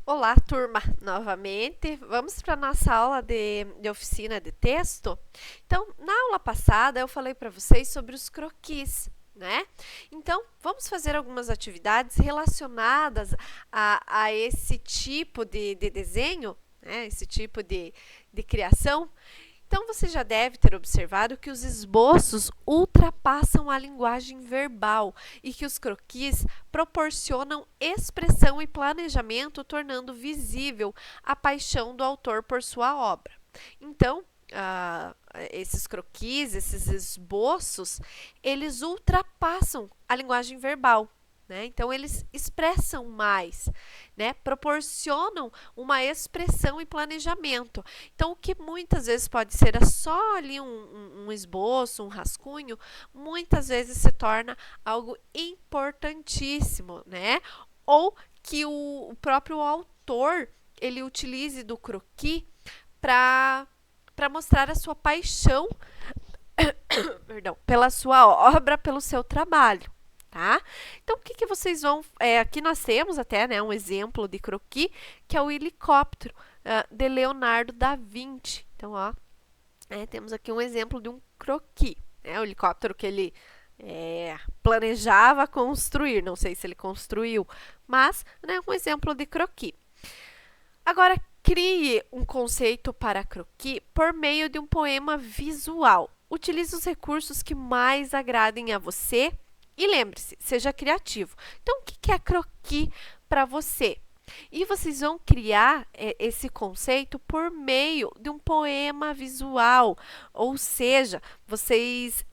Olá, turma, novamente. Vamos para a nossa aula de oficina de texto. Então, na aula passada, eu falei para vocês sobre os croquis, né? Então, vamos fazer algumas atividades relacionadas a esse tipo de desenho, né? Esse tipo de criação. Então, você já deve ter observado que os esboços ultrapassam a linguagem verbal e que os croquis proporcionam expressão e planejamento, tornando visível a paixão do autor por sua obra. Então, esses croquis, esses esboços, eles ultrapassam a linguagem verbal. Né? Então, eles expressam mais, né? Proporcionam uma expressão e planejamento. Então, o que muitas vezes pode ser só ali um esboço, um rascunho, muitas vezes se torna algo importantíssimo, né? Ou que o próprio autor ele utilize do croquis para mostrar a sua paixão perdão, pela sua obra, pelo seu trabalho. Tá? Então, o que vocês vão... aqui nós temos até né, um exemplo de croquis, que é o helicóptero de Leonardo da Vinci. Então, ó, temos aqui um exemplo de um croquis. Né, o helicóptero que ele planejava construir. Não sei se ele construiu, mas né, um exemplo de croquis. Agora, crie um conceito para croquis por meio de um poema visual. Utilize os recursos que mais agradem a você e lembre-se, seja criativo. Então, o que é croquis para você? E vocês vão criar esse conceito por meio de um poema visual, ou seja, vocês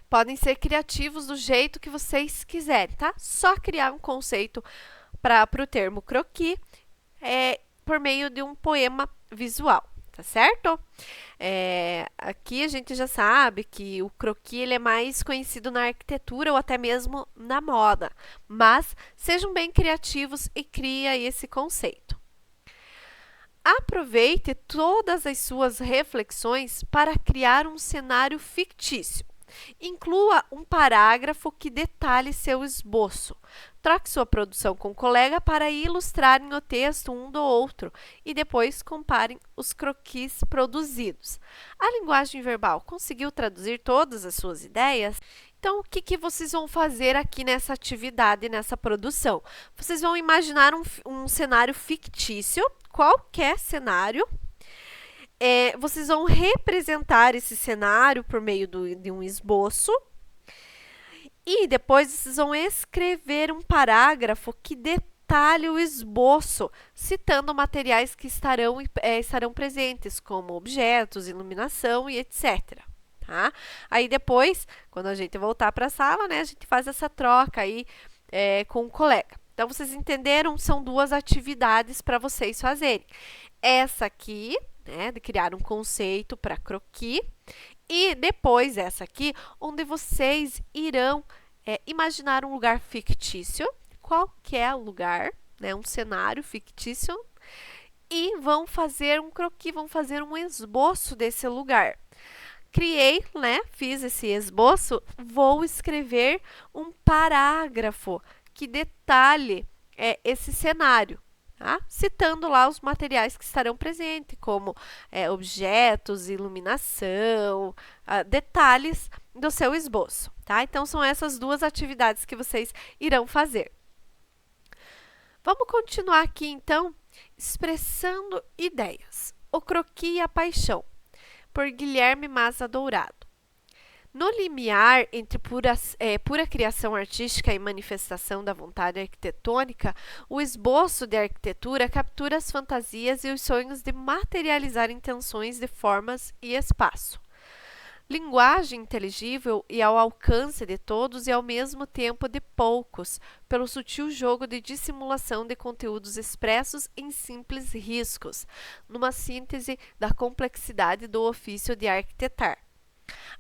podem ser criativos do jeito que vocês quiserem, tá? Só criar um conceito para o termo croquis por meio de um poema visual, tá certo? Aqui a gente já sabe que o croquis ele é mais conhecido na arquitetura ou até mesmo na moda, mas sejam bem criativos e criem esse conceito. Aproveite todas as suas reflexões para criar um cenário fictício. Inclua um parágrafo que detalhe seu esboço. Troque sua produção com um colega para ilustrarem o texto um do outro e depois comparem os croquis produzidos. A linguagem verbal conseguiu traduzir todas as suas ideias? Então, o que vocês vão fazer aqui nessa atividade, nessa produção? Vocês vão imaginar um cenário fictício, qualquer cenário. Vocês vão representar esse cenário por meio de um esboço e depois vocês vão escrever um parágrafo que detalhe o esboço, citando materiais que estarão presentes, como objetos, iluminação e etc. Tá? Aí depois, quando a gente voltar para a sala, né, a gente faz essa troca aí com o colega. Então, vocês entenderam? São duas atividades para vocês fazerem. Essa aqui, né, de criar um conceito para croquis, e depois essa aqui, onde vocês irão imaginar um lugar fictício, qualquer lugar, né, um cenário fictício, e vão fazer um croquis, vão fazer um esboço desse lugar. Criei, né, fiz esse esboço, vou escrever um parágrafo que detalhe esse cenário. Tá? Citando lá os materiais que estarão presentes, como objetos, iluminação, detalhes do seu esboço. Tá? Então, são essas duas atividades que vocês irão fazer. Vamos continuar aqui, então, expressando ideias. O croquis e a paixão, por Guilherme Maza Dourado. No limiar entre pura criação artística e manifestação da vontade arquitetônica, o esboço de arquitetura captura as fantasias e os sonhos de materializar intenções de formas e espaço. Linguagem inteligível e ao alcance de todos e ao mesmo tempo de poucos, pelo sutil jogo de dissimulação de conteúdos expressos em simples riscos, numa síntese da complexidade do ofício de arquitetar.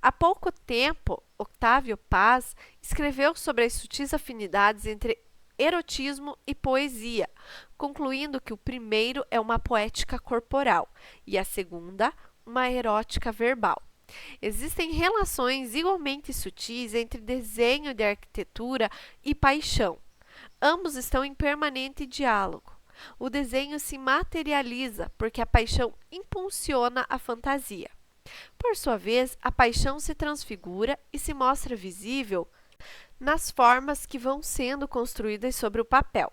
Há pouco tempo, Octávio Paz escreveu sobre as sutis afinidades entre erotismo e poesia, concluindo que o primeiro é uma poética corporal e a segunda, uma erótica verbal. Existem relações igualmente sutis entre desenho de arquitetura e paixão. Ambos estão em permanente diálogo. O desenho se materializa porque a paixão impulsiona a fantasia. Por sua vez, a paixão se transfigura e se mostra visível nas formas que vão sendo construídas sobre o papel.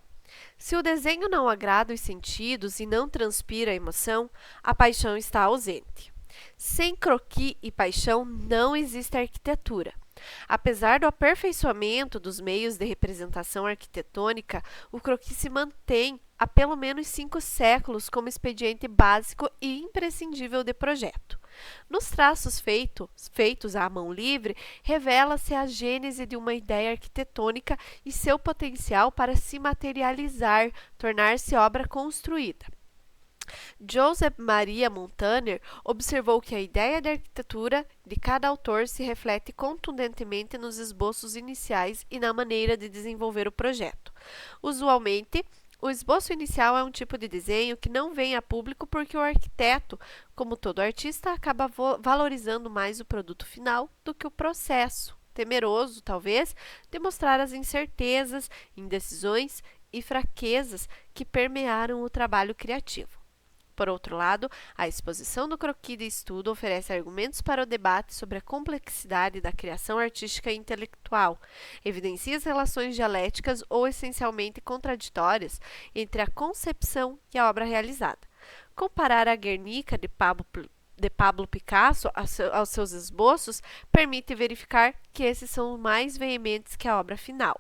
Se o desenho não agrada os sentidos e não transpira a emoção, a paixão está ausente. Sem croquis e paixão não existe arquitetura. Apesar do aperfeiçoamento dos meios de representação arquitetônica, o croquis se mantém há pelo menos 5 séculos como expediente básico e imprescindível de projeto. Nos traços feitos à mão livre, revela-se a gênese de uma ideia arquitetônica e seu potencial para se materializar, tornar-se obra construída. Joseph Maria Montaner observou que a ideia de arquitetura de cada autor se reflete contundentemente nos esboços iniciais e na maneira de desenvolver o projeto. Usualmente, o esboço inicial é um tipo de desenho que não vem a público porque o arquiteto, como todo artista, acaba valorizando mais o produto final do que o processo, temeroso, talvez, de mostrar as incertezas, indecisões e fraquezas que permearam o trabalho criativo. Por outro lado, a exposição do croquis de estudo oferece argumentos para o debate sobre a complexidade da criação artística e intelectual, evidencia as relações dialéticas ou essencialmente contraditórias entre a concepção e a obra realizada. Comparar a Guernica de Pablo Picasso aos seus esboços permite verificar que esses são mais veementes que a obra final.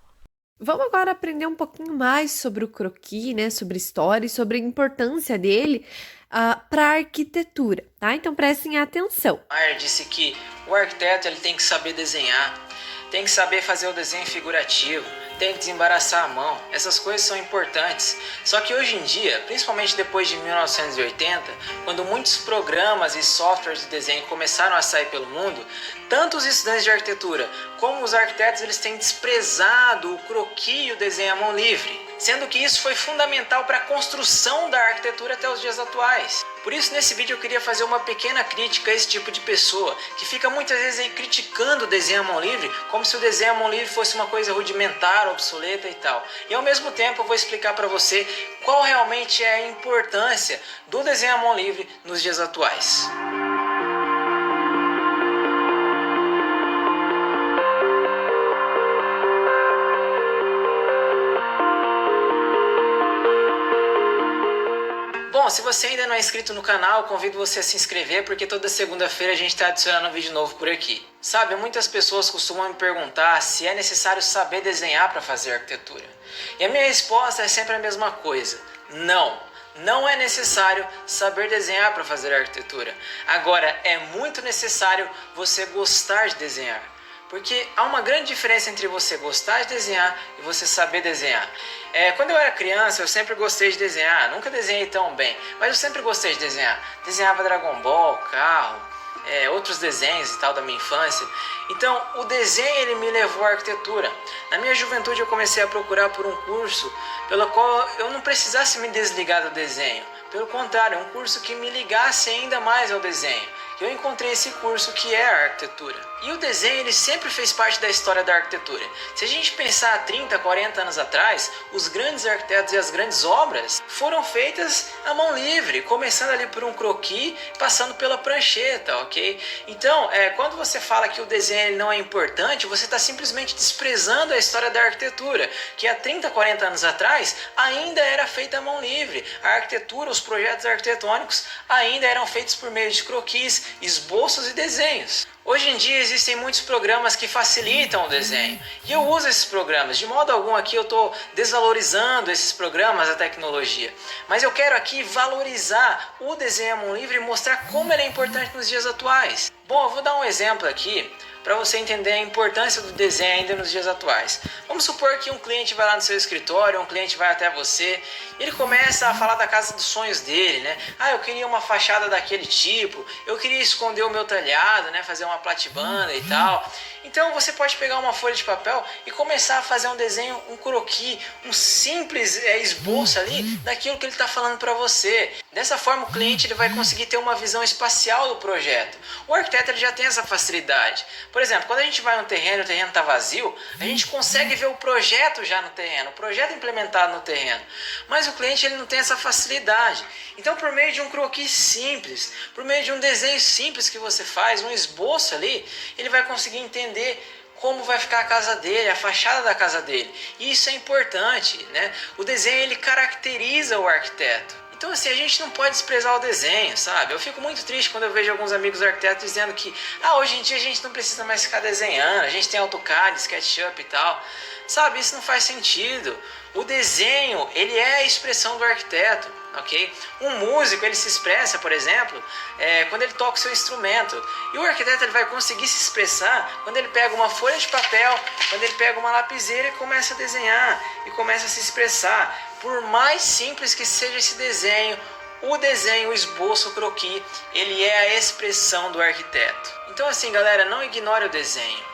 Vamos agora aprender um pouquinho mais sobre o croquis, né? Sobre história e sobre a importância dele para a arquitetura, tá? Então prestem atenção. Mayer disse que o arquiteto ele tem que saber desenhar, tem que saber fazer o desenho figurativo, tem que desembaraçar a mão. Essas coisas são importantes. Só que hoje em dia, principalmente depois de 1980, quando muitos programas e softwares de desenho começaram a sair pelo mundo, tanto os estudantes de arquitetura como os arquitetos eles têm desprezado o croquis e o desenho à mão livre, sendo que isso foi fundamental para a construção da arquitetura até os dias atuais. Por isso, nesse vídeo eu queria fazer uma pequena crítica a esse tipo de pessoa, que fica muitas vezes aí criticando o desenho à mão livre, como se o desenho à mão livre fosse uma coisa rudimentar, obsoleta e tal. E ao mesmo tempo eu vou explicar para você qual realmente é a importância do desenho à mão livre nos dias atuais. Bom, se você ainda não é inscrito no canal, convido você a se inscrever, porque toda segunda-feira a gente está adicionando um vídeo novo por aqui. Sabe, muitas pessoas costumam me perguntar se é necessário saber desenhar para fazer arquitetura. E a minha resposta é sempre a mesma coisa: não. Não é necessário saber desenhar para fazer arquitetura. Agora, é muito necessário você gostar de desenhar. Porque há uma grande diferença entre você gostar de desenhar e você saber desenhar. Quando eu era criança, eu sempre gostei de desenhar. Nunca desenhei tão bem, mas eu sempre gostei de desenhar. Desenhava Dragon Ball, carro, outros desenhos e tal da minha infância. Então, o desenho ele me levou à arquitetura. Na minha juventude, eu comecei a procurar por um curso pelo qual eu não precisasse me desligar do desenho. Pelo contrário, um curso que me ligasse ainda mais ao desenho. Eu encontrei esse curso que é a arquitetura. E o desenho ele sempre fez parte da história da arquitetura. Se a gente pensar há 30, 40 anos atrás, os grandes arquitetos e as grandes obras foram feitas à mão livre, começando ali por um croquis, passando pela prancheta, ok? Então, quando você fala que o desenho ele não é importante, você está simplesmente desprezando a história da arquitetura, que há 30, 40 anos atrás ainda era feita à mão livre. A arquitetura, os projetos arquitetônicos ainda eram feitos por meio de croquis, esboços e desenhos. Hoje em dia existem muitos programas que facilitam o desenho e eu uso esses programas. De modo algum aqui eu estou desvalorizando esses programas, a tecnologia. Mas eu quero aqui valorizar o desenho à mão livre e mostrar como ele é importante nos dias atuais. Bom, eu vou dar um exemplo aqui para você entender a importância do desenho ainda nos dias atuais. Vamos supor que um cliente vai lá no seu escritório, um cliente vai até você, e ele começa a falar da casa dos sonhos dele, né? Ah, eu queria uma fachada daquele tipo, eu queria esconder o meu telhado, né? Fazer uma platibanda e tal. Então você pode pegar uma folha de papel e começar a fazer um desenho, um croquis, um simples esboço ali daquilo que ele está falando para você. Dessa forma, o cliente ele vai conseguir ter uma visão espacial do projeto. O arquiteto ele já tem essa facilidade. Por exemplo, quando a gente vai no terreno e o terreno está vazio, a gente consegue ver o projeto já no terreno, o projeto implementado no terreno. Mas o cliente ele não tem essa facilidade. Então, por meio de um croquis simples, por meio de um desenho simples que você faz, um esboço ali, ele vai conseguir entender como vai ficar a casa dele, a fachada da casa dele. E isso é importante, né? O desenho ele caracteriza o arquiteto. Então assim, a gente não pode desprezar o desenho, sabe? Eu fico muito triste quando eu vejo alguns amigos arquitetos dizendo que hoje em dia a gente não precisa mais ficar desenhando, a gente tem AutoCAD, SketchUp e tal. Sabe, isso não faz sentido. O desenho, ele é a expressão do arquiteto, ok? Um músico, ele se expressa, por exemplo, quando ele toca o seu instrumento. E o arquiteto ele vai conseguir se expressar quando ele pega uma folha de papel, quando ele pega uma lapiseira e começa a desenhar, e começa a se expressar. Por mais simples que seja esse desenho, o esboço, o croquis, ele é a expressão do arquiteto. Então assim, galera, não ignore o desenho.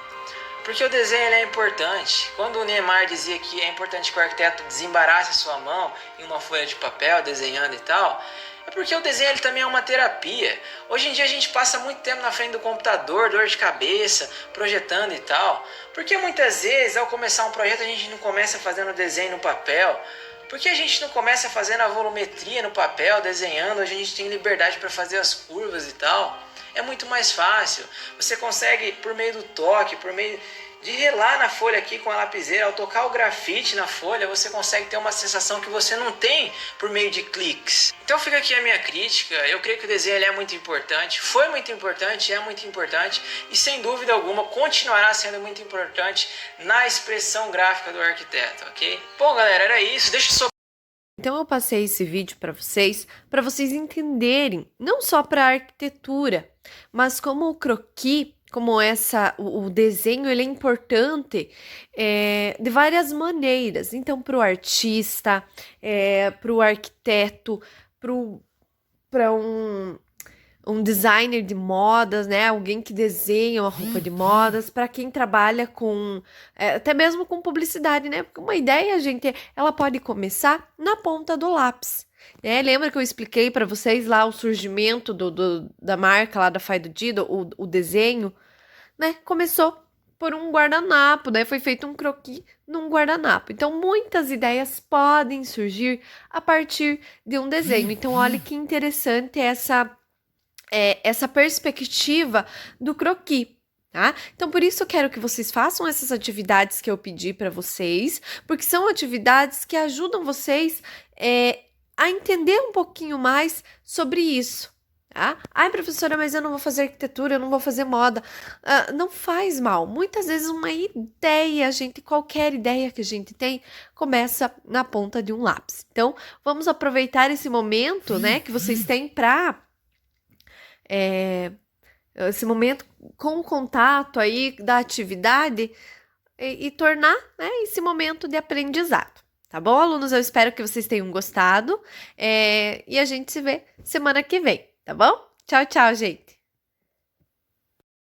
Porque o desenho ele é importante. Quando o Niemeyer dizia que é importante que o arquiteto desembarasse a sua mão em uma folha de papel, desenhando e tal, é porque o desenho ele também é uma terapia. Hoje em dia a gente passa muito tempo na frente do computador, dor de cabeça, projetando e tal. Porque muitas vezes, ao começar um projeto, a gente não começa fazendo desenho no papel. Porque a gente não começa fazendo a volumetria no papel, desenhando, a gente tem liberdade para fazer as curvas e tal. É muito mais fácil. Você consegue, por meio do toque, por meio de relar na folha aqui com a lapiseira, ao tocar o grafite na folha, você consegue ter uma sensação que você não tem por meio de cliques. Então fica aqui a minha crítica. Eu creio que o desenho ele é muito importante, foi muito importante, é muito importante e sem dúvida alguma continuará sendo muito importante na expressão gráfica do arquiteto, ok? Bom, galera, era isso. Deixa eu só... Então eu passei esse vídeo para vocês entenderem, não só para a arquitetura, mas como o croquis, como o desenho, ele é importante de várias maneiras. Então, para o artista, para o arquiteto, para um designer de modas, né? Alguém que desenha uma roupa de modas, para quem trabalha com, até mesmo com publicidade, né? Porque uma ideia, gente, ela pode começar na ponta do lápis, né? Lembra que eu expliquei para vocês lá o surgimento da marca lá da Fido Dido, o desenho, né? Começou por um guardanapo, né? Foi feito um croquis num guardanapo. Então, muitas ideias podem surgir a partir de um desenho. Então, olha que interessante essa perspectiva do croquis, tá? Então, por isso eu quero que vocês façam essas atividades que eu pedi para vocês, porque são atividades que ajudam vocês a entender um pouquinho mais sobre isso, tá? Ai, professora, mas eu não vou fazer arquitetura, eu não vou fazer moda. Não faz mal. Muitas vezes uma ideia, qualquer ideia que a gente tem, começa na ponta de um lápis. Então, vamos aproveitar esse momento, né, que vocês têm para esse momento com o contato aí da atividade e tornar, né, esse momento de aprendizado. Tá bom, alunos? Eu espero que vocês tenham gostado e a gente se vê semana que vem, tá bom? Tchau, tchau, gente!